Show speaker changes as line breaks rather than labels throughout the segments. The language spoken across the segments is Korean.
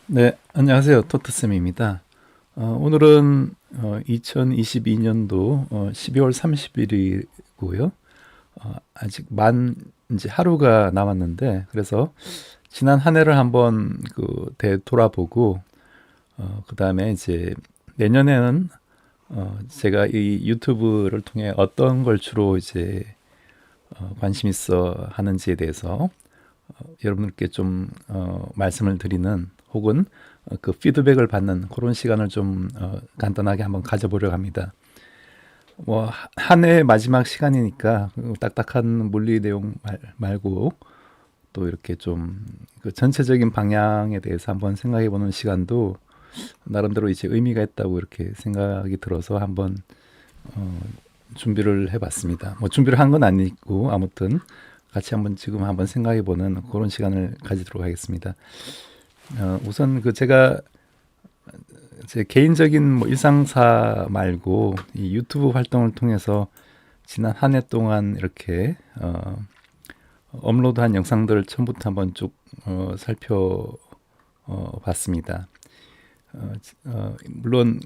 네, 안녕하세요. 토트쌤입니다. 오늘은 2022년도 12월 30일이고요. 아직 이제 하루가 남았는데, 그래서 지난 한 해를 한번 되돌아보고, 그 다음에 이제 내년에는 제가 이 유튜브를 통해 어떤 걸 주로 이제 관심 있어 하는지에 대해서 여러분께 좀 말씀을 드리는 혹은 그 피드백을 받는 그런 시간을 좀 간단하게 한번 가져보려고 합니다. 뭐 한 해 마지막 시간이니까 딱딱한 물리 내용 말고 또 이렇게 좀 그 전체적인 방향에 대해서 한번 생각해 보는 시간도 나름대로 이제 의미가 있다고 이렇게 생각이 들어서 한번 어, 준비를 해봤습니다. 뭐 준비를 한 건 아니고 아무튼 같이 한번 지금 한번 생각해 보는 그런 시간을 가지도록 하겠습니다. 우선 제가 제 개인적인 뭐 일상사 말고 이 유튜브 활동을 통해서 지난 한 해 동안 이렇게 업로드한 영상들을 처음부터 한번 쭉 살펴 봤습니다. 물론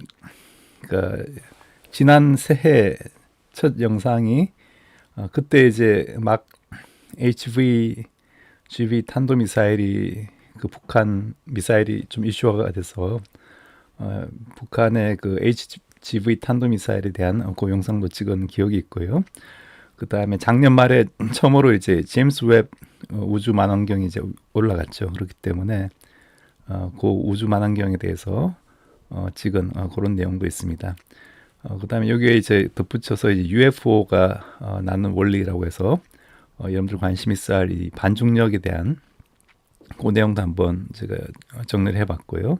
그 지난 새해 첫 영상이 그때 이제 막 HVGB 탄도미사일이 그 북한 미사일이 좀 이슈화가 돼서 북한의 그 HGV 탄도미사일에 대한 그 영상도 찍은 기억이 있고요. 그 다음에 작년 말에 처음으로 이제 제임스 웹 우주 만원경이 이제 올라갔죠. 그렇기 때문에 그 우주 만원경에 대해서 찍은 그런 내용도 있습니다. 그다음에 여기에 이제 덧붙여서 이제 UFO가 나는 원리라고 해서 여러분들 관심 있어 할 이 반중력에 대한 그 내용도 한번 제가 정리를 해봤고요.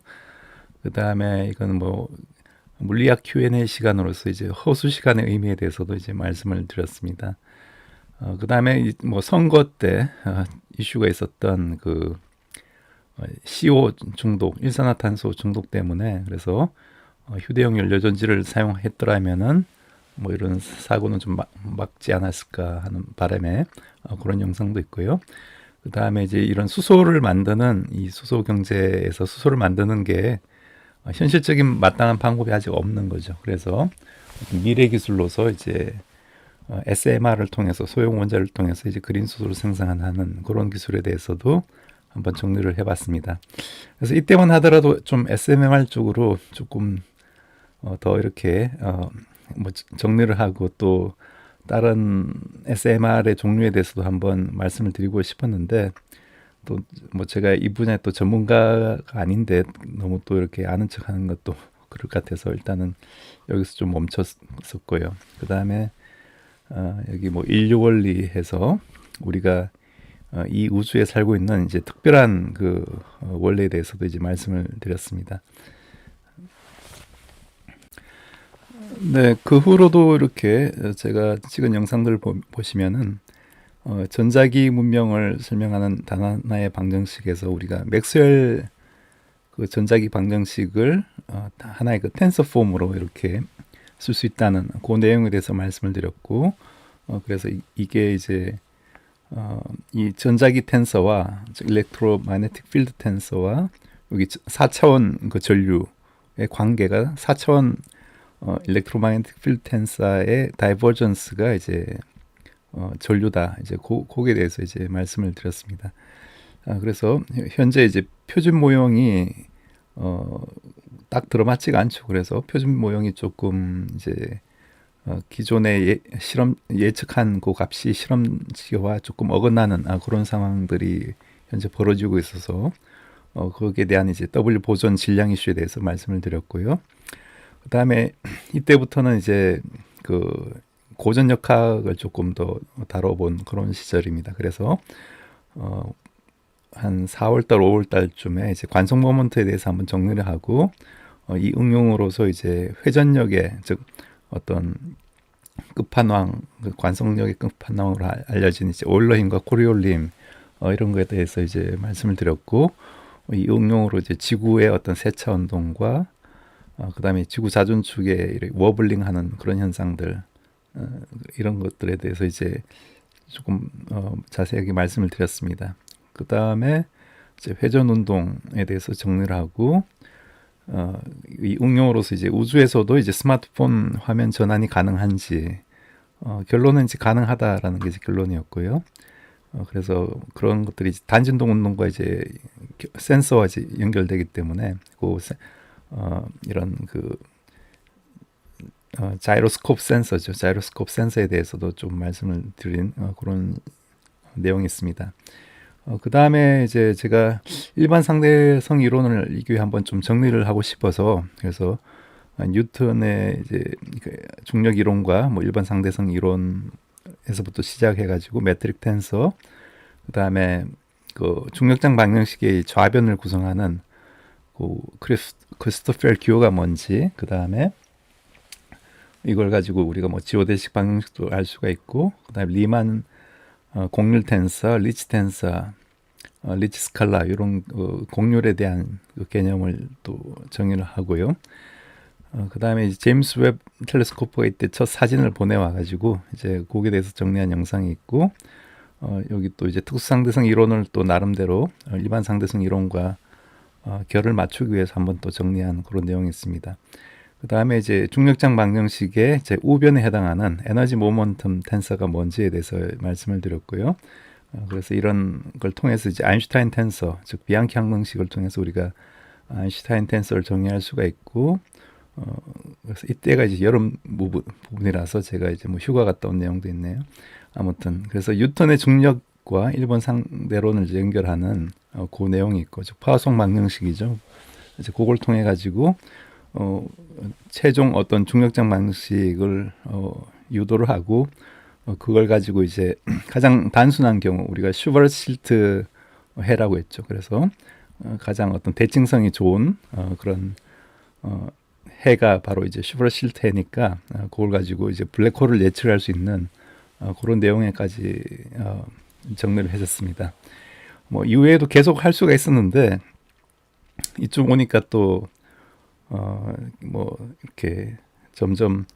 그다음에 이거는 뭐 물리학 Q&A 시간으로서 이제 허수 시간의 의미에 대해서도 이제 말씀을 드렸습니다. 그다음에 뭐 선거 때 이슈가 있었던 CO 중독, 일산화탄소 중독 때문에 그래서 휴대용 연료전지를 사용했더라면은 뭐 이런 사고는 좀 막지 않았을까 하는 바람에 그런 영상도 있고요. 그 다음에 이제 이런 수소를 만드는 이 수소 경제에서 수소를 만드는 게 현실적인 마땅한 방법이 아직 없는 거죠. 그래서 미래 기술로서 이제 SMR을 통해서 소형 원자를 통해서 이제 그린 수소를 생산하는 그런 기술에 대해서도 한번 정리를 해봤습니다. 그래서 이때만 하더라도 좀 SMR 쪽으로 조금 더 이렇게 뭐 정리를 하고 또 다른 SMR의 종류에 대해서도 한번 말씀을 드리고 싶었는데 또 뭐 제가 이 분야의 또 전문가가 아닌데 너무 또 이렇게 아는 척하는 것도 그럴 것 같아서 일단은 여기서 좀 멈췄었고요. 그 다음에 여기 뭐 인류 원리해서 우리가 이 우주에 살고 있는 이제 특별한 원리에 대해서도 이제 말씀을 드렸습니다. 네, 그 후로도 이렇게 제가 찍은 영상들 보시면은 전자기 문명을 설명하는 단 하나의 방정식에서 우리가 맥스웰 그 전자기 방정식을 하나의 그 텐서 폼으로 이렇게 쓸 수 있다는 그 내용에 대해서 말씀을 드렸고 그래서 이게 이제 이 전자기 텐서와 일렉트로마그네틱 필드 텐서와 여기 4차원 그 전류의 관계가 4차원 일렉트로마그네틱 필드 텐서의 다이버전스가 이제 전류다. 이제 거기에 대해서 이제 말씀을 드렸습니다. 그래서 현재 이제 표준 모형이 딱 들어맞지가 않죠. 그래서 표준 모형이 조금 이제 기존의 예측한 그 값이 실험치와 조금 어긋나는 그런 상황들이 현재 벌어지고 있어서 거기에 대한 이제 W 보존 질량 이슈에 대해서 말씀을 드렸고요. 그 다음에 이때부터는 이제 고전역학을 조금 더 다뤄본 그런 시절입니다. 그래서 한 4월달, 5월달쯤에 이제 관성 모먼트에 대해서 한번 정리를 하고 이 응용으로서 이제 회전력의 즉 어떤 끝판왕, 관성력의 끝판왕으로 알려진 이제 오일러 힘과 코리올린 힘 이런 거에 대해서 이제 말씀을 드렸고 이 응용으로 이제 지구의 어떤 세차 운동과 그다음에 지구 자전축의 워블링하는 그런 현상들 이런 것들에 대해서 이제 조금 자세하게 말씀을 드렸습니다. 그 다음에 이제 회전 운동에 대해서 정리를 하고 이 응용으로서 이제 우주에서도 이제 스마트폰 화면 전환이 가능한지 결론은 이제 가능하다라는 게 이제 결론이었고요. 그래서 그런 것들이 단진동 운동과 이제 센서와 이제 연결되기 때문에 이런 자이로스코프 센서죠. 자이로스코프 센서에 대해서도 좀 말씀을 드린 그런 내용이 있습니다. 그 다음에 이제 제가 일반 상대성 이론을 이 교에 한번 좀 정리를 하고 싶어서 그래서 뉴턴의 이제 중력 이론과 뭐 일반 상대성 이론에서부터 시작해가지고 매트릭 텐서, 그 다음에 그 중력장 방정식의 좌변을 구성하는 그 크리스토펠 기호가 뭔지, 그 다음에 이걸 가지고 우리가 뭐 지오데식 방정식도 알 수가 있고, 그 다음에 리만 곡률 텐서, 리치 텐서, 리치 스칼라 이런 곡률에 대한 개념을 또 정의를 하고요. 그 다음에 제임스 웹 텔레스코프가 이때 첫 사진을 보내와 가지고 이제 거기에 대해서 정리한 영상이 있고, 여기 또 이제 특수상대성 이론을 또 나름대로 일반 상대성 이론과 결을 맞추기 위해서 한번 또 정리한 그런 내용이 있습니다. 그 다음에 이제 중력장 방정식의 제 우변에 해당하는 에너지 모먼텀 텐서가 뭔지에 대해서 말씀을 드렸고요. 그래서 이런 걸 통해서 이제 아인슈타인 텐서, 즉 비앙키 항공식을 통해서 우리가 아인슈타인 텐서를 정의할 수가 있고, 그래서 이때가 이제 여름 부분이라서 제가 이제 뭐 휴가 갔다 온 내용도 있네요. 아무튼 그래서 뉴턴의 중력과 일본 상대론을 연결하는 그 내용이 있고, 즉 파워송 방정식이죠. 이제 그걸 통해 가지고 최종 어떤 중력장 방식을 유도를 하고 그걸 가지고 이제 가장 단순한 경우 우리가 슈버실트 해라고 했죠. 그래서 가장 어떤 대칭성이 좋은 그런 해가 바로 이제 슈버실트 해니까 그걸 가지고 이제 블랙홀을 예측할 수 있는 그런 내용에까지 정리를 해줬습니다. 뭐 이외에도 계속 할 수가 있었는데 이쪽 오니까 또 뭐 이렇게 점점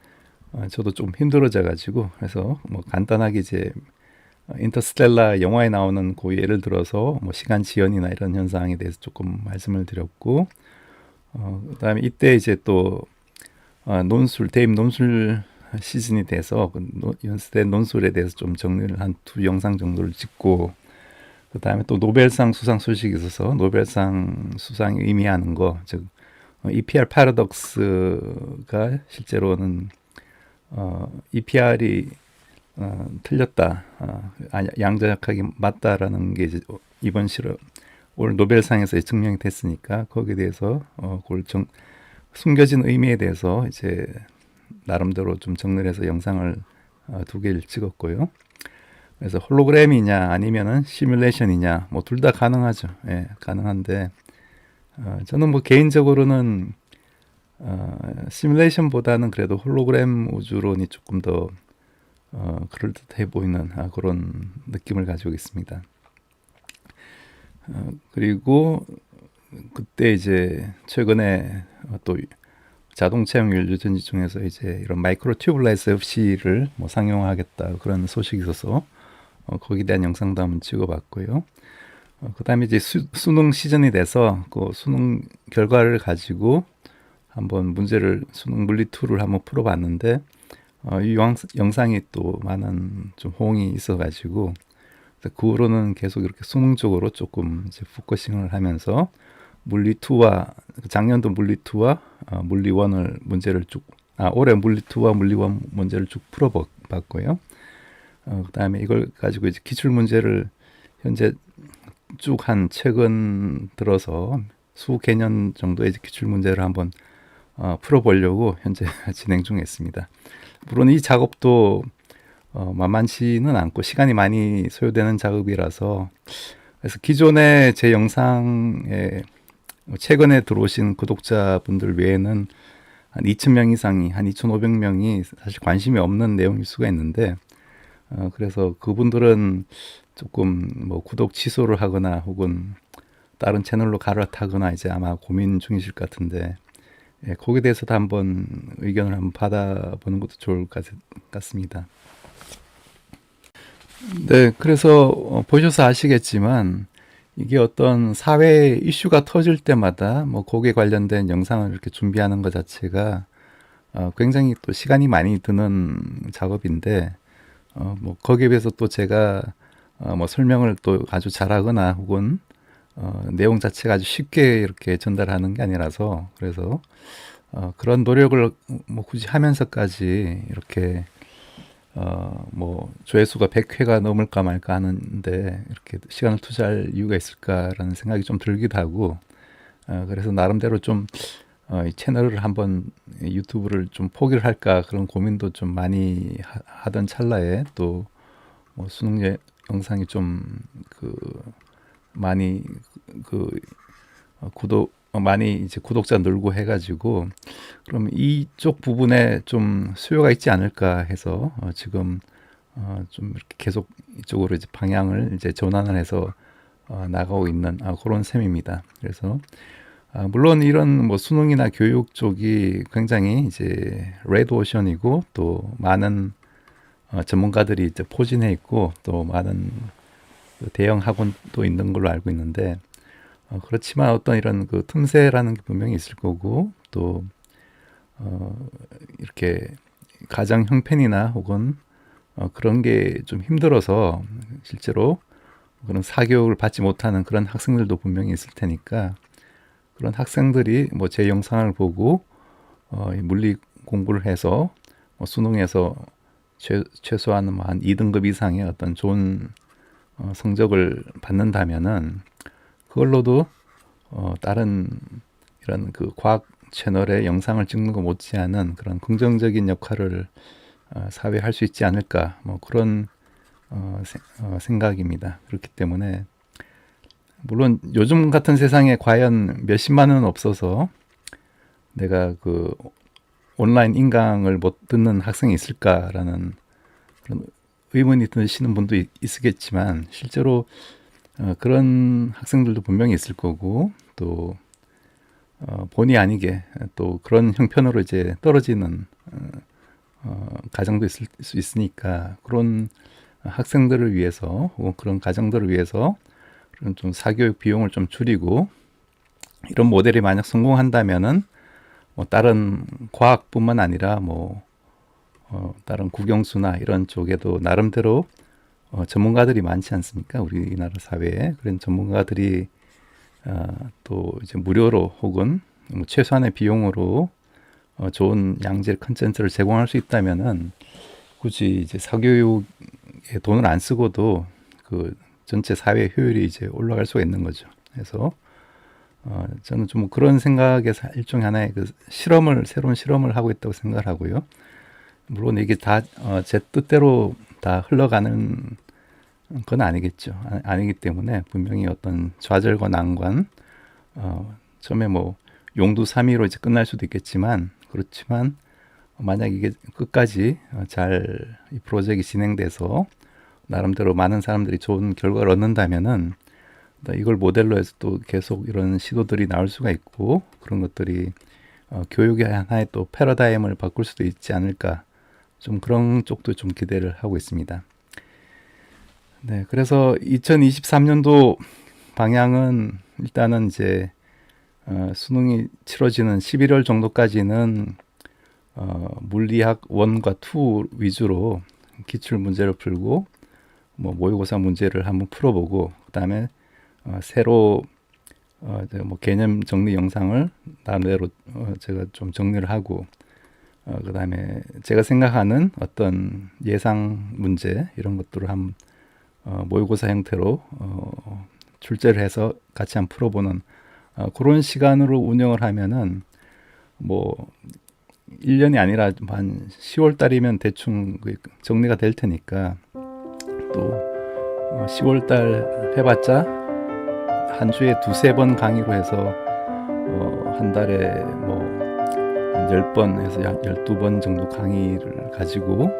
저도 좀 힘들어져 가지고, 그래서 뭐 간단하게 이제 인터스텔라 영화에 나오는 그 예를 들어서 뭐 시간 지연이나 이런 현상에 대해서 조금 말씀을 드렸고, 그다음에 이때 이제 또 대입 논술 시즌이 돼서 연수된 논술에 대해서 좀 정리를 한 2영상 정도를 찍고, 그 다음에 또 노벨상 수상 소식이 있어서 노벨상 수상이 의미하는 거, 즉 EPR 파라독스가 실제로는 EPR이 틀렸다, 양자역학이 맞다라는 게 이제 이번 올 노벨상에서 증명이 됐으니까 거기에 대해서 그걸 숨겨진 의미에 대해서 이제 나름대로 좀 정리를 해서 영상을 2개를 찍었고요. 그래서 홀로그램이냐 아니면은 시뮬레이션이냐 뭐 둘 다 가능하죠. 예, 가능한데 저는 뭐 개인적으로는 시뮬레이션보다는 그래도 홀로그램 우주론이 조금 더 그럴듯해 보이는 그런 느낌을 가지고 있습니다. 그리고 그때 이제 최근에 또 자동차용률 유전지 중에서 이제 이런 마이크로 튜블레스 FC를 뭐 상용화하겠다 그런 소식이 있어서 거기에 대한 영상도 한번 찍어봤고요. 그 다음에 이제 수능 시즌이 돼서 그 수능 결과를 가지고 한번 수능 물리2를 한번 풀어봤는데 이 영상이 또 많은 좀 호응이 있어가지고 그 후로는 계속 이렇게 수능 쪽으로 조금 이제 포커싱을 하면서 물리2와 작년도 물리2와 물리1을 문제를 올해 물리2와 물리1 문제를 쭉 풀어봤고요. 그 다음에 이걸 가지고 이제 기출 문제를 현재 쭉 한 최근 들어서 수 개년 정도의 기출 문제를 한번 풀어보려고 현재 진행 중에 있습니다. 물론 이 작업도 만만치는 않고 시간이 많이 소요되는 작업이라서, 그래서 기존에 제 영상에 최근에 들어오신 구독자분들 외에는 한 2,000명 이상이, 한 2,500명이 사실 관심이 없는 내용일 수가 있는데, 그래서 그분들은 조금 뭐 구독 취소를 하거나 혹은 다른 채널로 갈아타거나 이제 아마 고민 중이실 것 같은데, 예, 거기에 대해서도 한번 의견을 한번 받아보는 것도 좋을 것 같습니다. 네, 그래서 보셔서 아시겠지만 이게 어떤 사회 이슈가 터질 때마다 뭐 거기에 관련된 영상을 이렇게 준비하는 것 자체가 굉장히 또 시간이 많이 드는 작업인데 뭐 거기에 비해서 또 제가 뭐 설명을 또 아주 잘하거나 혹은 내용 자체가 아주 쉽게 이렇게 전달하는 게 아니라서 그래서 그런 노력을 뭐 굳이 하면서까지 이렇게 뭐 조회수가 100회가 넘을까 말까 하는데 이렇게 시간을 투자할 이유가 있을까라는 생각이 좀 들기도 하고 그래서 나름대로 좀 이 채널을 한번 유튜브를 좀 포기를 할까 그런 고민도 좀 많이 하던 찰나에 또 뭐 수능 영상이 좀 그 많이 그 구독 많이 이제 구독자 늘고 해가지고 그럼 이쪽 부분에 좀 수요가 있지 않을까 해서 지금 좀 이렇게 계속 이쪽으로 이제 방향을 이제 전환을 해서 나가고 있는 그런 셈입니다. 그래서 물론 이런 뭐 수능이나 교육 쪽이 굉장히 이제 레드 오션이고 또 많은 전문가들이 이제 포진해 있고 또 많은 그 대형 학원도 있는 걸로 알고 있는데 그렇지만 어떤 이런 그 틈새라는 게 분명히 있을 거고 또 이렇게 가정 형편이나 혹은 그런 게 좀 힘들어서 실제로 그런 사교육을 받지 못하는 그런 학생들도 분명히 있을 테니까 그런 학생들이 뭐 제 영상을 보고 물리 공부를 해서 수능에서 최소한 뭐 한 2등급 이상의 어떤 좋은 성적을 받는다면은 그걸로도 다른 이런 그 과학 채널에 영상을 찍는 거 못지않은 그런 긍정적인 역할을 사회에 할 수 있지 않을까 뭐 그런 생각입니다. 그렇기 때문에 물론 요즘 같은 세상에 과연 몇십만 원 없어서 내가 그 온라인 인강을 못 듣는 학생이 있을까라는 그런 의문이 드시는 분도 있으겠지만 실제로 그런 학생들도 분명히 있을 거고 또 본의 아니게 또 그런 형편으로 이제 떨어지는 가정도 있을 수 있으니까 그런 학생들을 위해서 혹은 그런 가정들을 위해서 그런 좀 사교육 비용을 좀 줄이고 이런 모델이 만약 성공한다면은 뭐 다른 과학뿐만 아니라 뭐 다른 국영수나 이런 쪽에도 나름대로 전문가들이 많지 않습니까? 우리나라 사회에 그런 전문가들이 또 이제 무료로 혹은 뭐 최소한의 비용으로 좋은 양질 컨텐츠를 제공할 수 있다면은 굳이 이제 사교육에 돈을 안 쓰고도 그 전체 사회 효율이 이제 올라갈 수가 있는 거죠. 그래서 저는 좀 그런 생각에서 일종의 하나의 그 새로운 실험을 하고 있다고 생각을 하고요. 물론 이게 다 제 뜻대로 다 흘러가는 건 아니겠죠. 아니기 때문에 분명히 어떤 좌절과 난관, 처음에 뭐 용두사미로 이제 끝날 수도 있겠지만 그렇지만 만약 이게 끝까지 잘 이 프로젝트가 진행돼서 나름대로 많은 사람들이 좋은 결과를 얻는다면은 이걸 모델로 해서 또 계속 이런 시도들이 나올 수가 있고 그런 것들이 교육의 하나의 또 패러다임을 바꿀 수도 있지 않을까 좀 그런 쪽도 좀 기대를 하고 있습니다. 네, 그래서 2023년도 방향은 일단은 이제 수능이 치러지는 11월 정도까지는 물리학 1과 2 위주로 기출 문제를 풀고 뭐 모의고사 문제를 한번 풀어보고 그다음에 새로 뭐 개념 정리 영상을 나름대로 제가 좀 정리를 하고 그다음에 제가 생각하는 어떤 예상 문제 이런 것들을 한번 모의고사 형태로 출제를 해서 같이 한번 풀어보는 그런 시간으로 운영을 하면은 뭐 1년이 아니라 한 10월 달이면 대충 정리가 될 테니까 또 10월 달 해봤자 한 주에 두세 번 강의로 해서 한 달에 뭐 한 10번 해서 한 12번 정도 강의를 가지고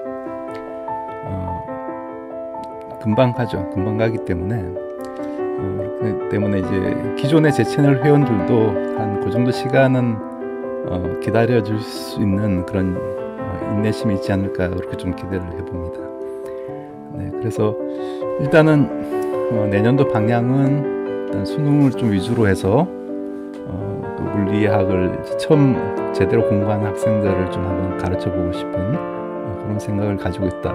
금방 가죠. 금방 가기 때문에 그 때문에 이제 기존의 제 채널 회원들도 한 그 정도 시간은 기다려줄 수 있는 그런 인내심이 있지 않을까 그렇게 좀 기대를 해봅니다. 네, 그래서 일단은 내년도 방향은 일단 수능을 좀 위주로 해서 그 물리학을 이제 처음 제대로 공부하는 학생들을 좀 한번 가르쳐 보고 싶은 그런 생각을 가지고 있다.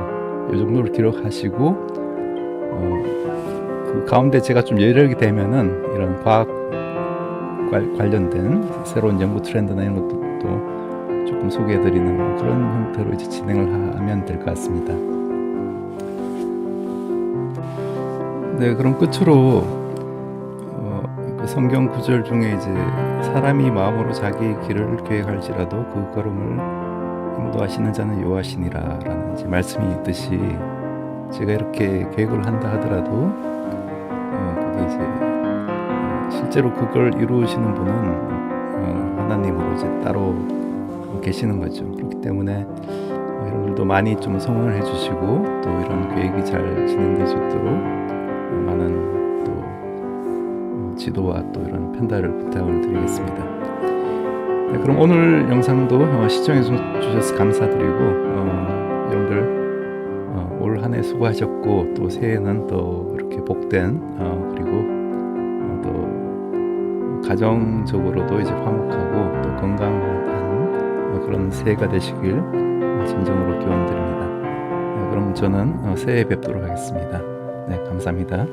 이 정도를 기록하시고 그 가운데 제가 좀 여력이 되면은 이런 과학 관련된 새로운 연구 트렌드나 이런 것도 조금 소개해드리는 그런 형태로 이제 진행을 하면 될 것 같습니다. 네, 그럼 끝으로 그 성경 구절 중에 이제 사람이 마음으로 자기 길을 계획할지라도 그 걸음을 인도하시는 자는 여호와시니라라는 이제 말씀이 있듯이 제가 이렇게 계획을 한다 하더라도 그게 이제 실제로 그걸 이루시는 분은 하나님으로 이제 따로 계시는 거죠. 그렇기 때문에 여러분들도 많이 좀 성원을 해주시고 또 이런 계획이 잘 진행될 수 있도록 많은 또 지도와 또 이런 편달을 부탁을 드리겠습니다. 네, 그럼 오늘 영상도 시청해 주셔서 감사드리고 여러분들 올 한 해 수고하셨고 또 새해는 또 이렇게 복된 그리고 또 가정적으로도 이제 화목하고 또 건강한 그런 새해가 되시길 진정으로 기원드립니다. 네, 그럼 저는 새해에 뵙도록 하겠습니다. 네, 감사합니다.